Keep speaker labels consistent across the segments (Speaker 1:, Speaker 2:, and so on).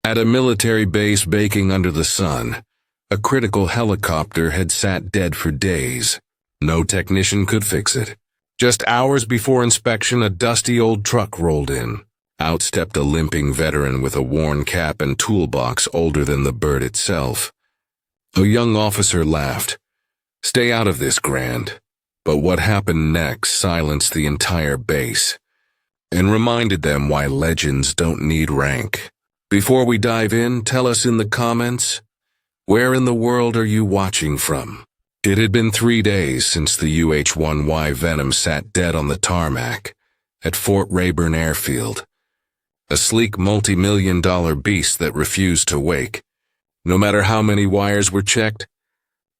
Speaker 1: At a military base baking under the sun, a critical helicopter had sat dead for days. No technician could fix it. Just hours before inspection, a dusty old truck rolled in. Out stepped a limping veteran with a worn cap and toolbox older than the bird itself. A young officer laughed. "Stay out of this, Grand." But what happened next silenced the entire base and reminded them why legends don't need rank. Before we dive in, tell us in the comments, where in the world are you watching from? It had been 3 days since the UH-1Y Venom sat dead on the tarmac at Fort Rayburn Airfield. A sleek multi-million-dollar beast that refused to wake. No matter how many wires were checked,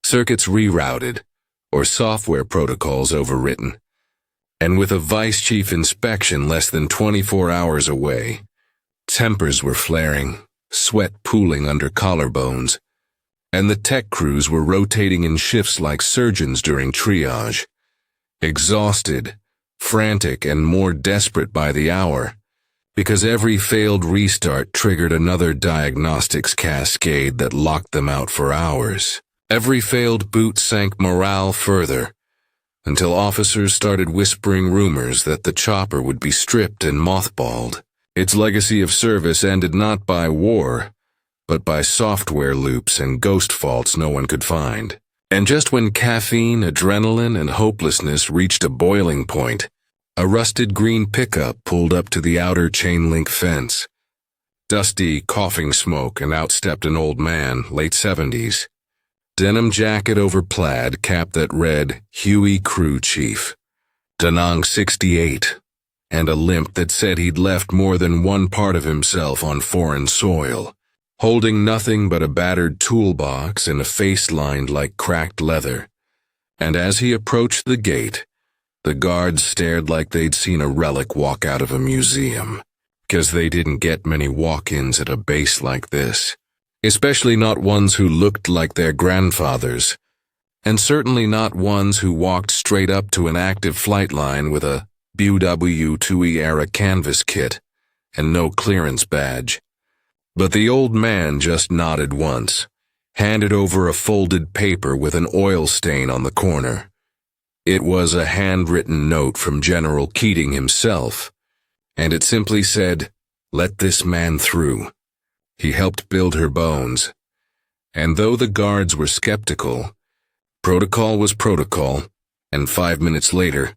Speaker 1: circuits rerouted, or software protocols overwritten. And with a vice chief inspection less than 24 hours away, tempers were flaring, sweat pooling under collarbones, and the tech crews were rotating in shifts like surgeons during triage. Exhausted, frantic, and more desperate by the hour, because every failed restart triggered another diagnostics cascade that locked them out for hours. Every failed boot sank morale further, until officers started whispering rumors that the chopper would be stripped and mothballed. Its legacy of service ended not by war, but by software loops and ghost faults no one could find. And just when caffeine, adrenaline, and hopelessness reached a boiling point, a rusted green pickup pulled up to the outer chain-link fence. Dusty, coughing smoke, and out stepped an old man, late 70s. Denim jacket over plaid, cap that read, Huey Crew Chief. Da Nang 68, and a limp that said he'd left more than one part of himself on foreign soil, holding nothing but a battered toolbox and a face lined like cracked leather. And as he approached the gate, the guards stared like they'd seen a relic walk out of a museum, 'cause they didn't get many walk-ins at a base like this. Especially not ones who looked like their grandfathers, and certainly not ones who walked straight up to an active flight line with a BW-2E-era canvas kit and no clearance badge. But the old man just nodded once, handed over a folded paper with an oil stain on the corner. It was a handwritten note from General Keating himself, and it simply said, "Let this man through. He helped build her bones." And though the guards were skeptical, protocol was protocol, and 5 minutes later,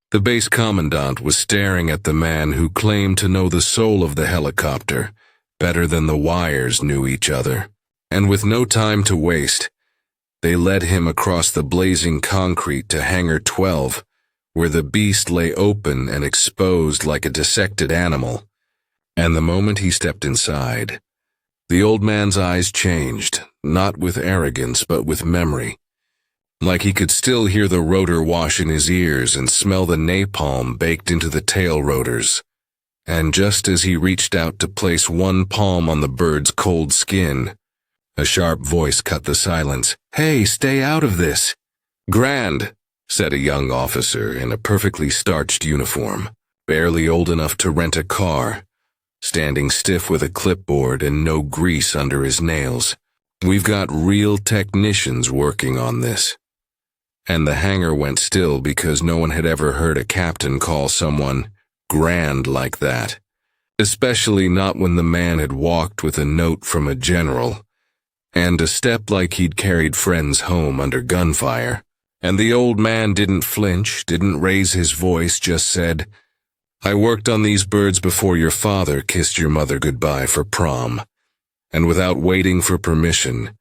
Speaker 1: the base commandant was staring at the man who claimed to know the soul of the helicopter better than the wires knew each other. And with no time to waste, they led him across the blazing concrete to Hangar 12, where the beast lay open and exposed like a dissected animal. And the moment he stepped inside, the old man's eyes changed, not with arrogance but with memory. Like he could still hear the rotor wash in his ears and smell the napalm baked into the tail rotors. And just as he reached out to place one palm on the bird's cold skin, a sharp voice cut the silence. "Hey, stay out of this." "Grand," said a young officer in a perfectly starched uniform, barely old enough to rent a car, standing stiff with a clipboard and no grease under his nails. "We've got real technicians working on this." And the hangar went still because no one had ever heard a captain call someone grand like that, especially not when the man had walked with a note from a general, and a step like he'd carried friends home under gunfire. And the old man didn't flinch, didn't raise his voice, just said, "I worked on these birds before your father kissed your mother goodbye for prom." And without waiting for permission,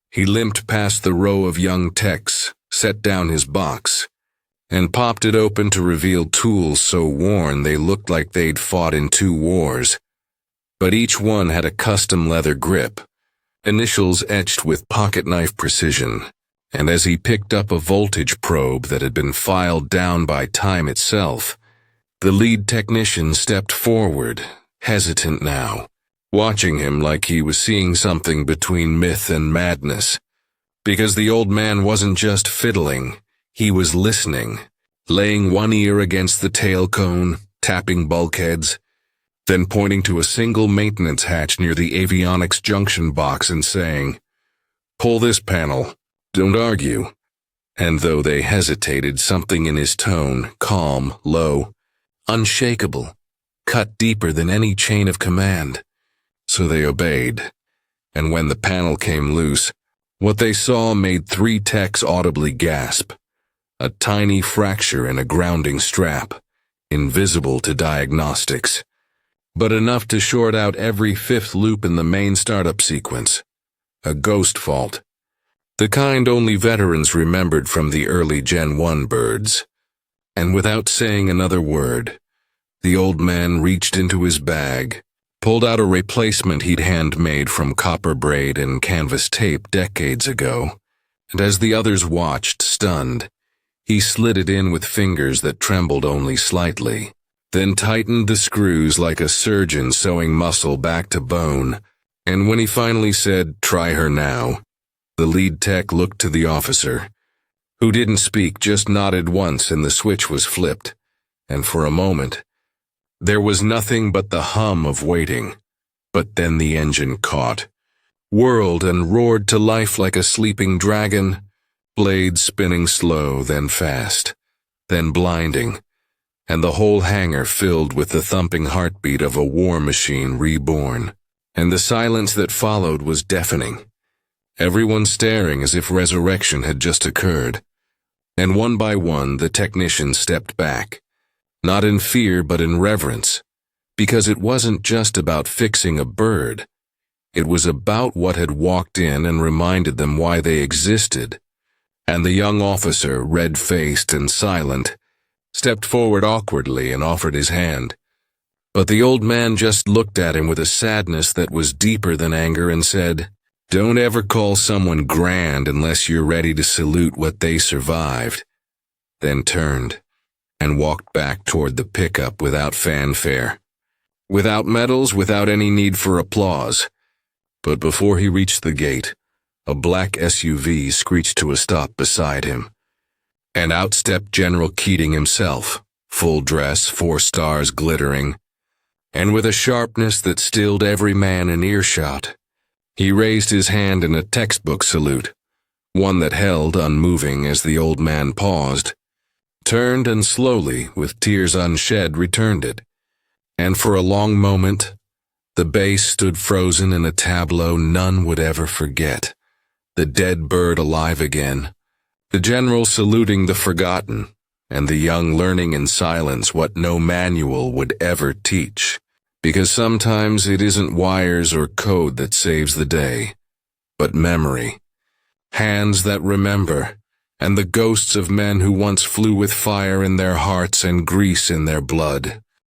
Speaker 1: he limped past the row of young techs, set down his box, and popped it open to reveal tools so worn they looked like they'd fought in 2 wars. But each one had a custom leather grip, initials etched with pocket-knife precision, and as he picked up a voltage probe that had been filed down by time itself, the lead technician stepped forward, hesitant now, watching him like he was seeing something between myth and madness. Because the old man wasn't just fiddling, he was listening, laying one ear against the tail cone, tapping bulkheads, then pointing to a single maintenance hatch near the avionics junction box and saying, "Pull this panel. Don't argue." And though they hesitated, something in his tone, calm, low, unshakable, cut deeper than any chain of command. So they obeyed. And when the panel came loose, what they saw made 3 techs audibly gasp. A tiny fracture in a grounding strap, invisible to diagnostics, but enough to short out every 5th loop in the main startup sequence. A ghost fault. The kind only veterans remembered from the early Gen 1 birds. And without saying another word, the old man reached into his bag, pulled out a replacement he'd handmade from copper braid and canvas tape decades ago, and as the others watched, stunned, he slid it in with fingers that trembled only slightly, then tightened the screws like a surgeon sewing muscle back to bone, and when he finally said, "Try her now," the lead tech looked to the officer, who didn't speak, just nodded once, and the switch was flipped, and for a moment, there was nothing but the hum of waiting. But then the engine caught, whirled and roared to life like a sleeping dragon, blades spinning slow, then fast, then blinding, and the whole hangar filled with the thumping heartbeat of a war machine reborn. And the silence that followed was deafening, everyone staring as if resurrection had just occurred. And one by one the technicians stepped back, not in fear but in reverence, because it wasn't just about fixing a bird. It was about what had walked in and reminded them why they existed. And the young officer, red-faced and silent, stepped forward awkwardly and offered his hand. But the old man just looked at him with a sadness that was deeper than anger and said, "Don't ever call someone grand unless you're ready to salute what they survived," then turned and walked back toward the pickup without fanfare, without medals, without any need for applause. But before he reached the gate, a black SUV screeched to a stop beside him, and out stepped General Keating himself, full dress, 4 stars glittering, and with a sharpness that stilled every man in earshot. He raised his hand in a textbook salute, one that held unmoving as the old man paused, turned and slowly, with tears unshed, returned it. And for a long moment, the base stood frozen in a tableau none would ever forget. The dead bird alive again, the general saluting the forgotten, and the young learning in silence what no manual would ever teach. Because sometimes it isn't wires or code that saves the day, but memory. Hands that remember, and the ghosts of men who once flew with fire in their hearts and grease in their blood.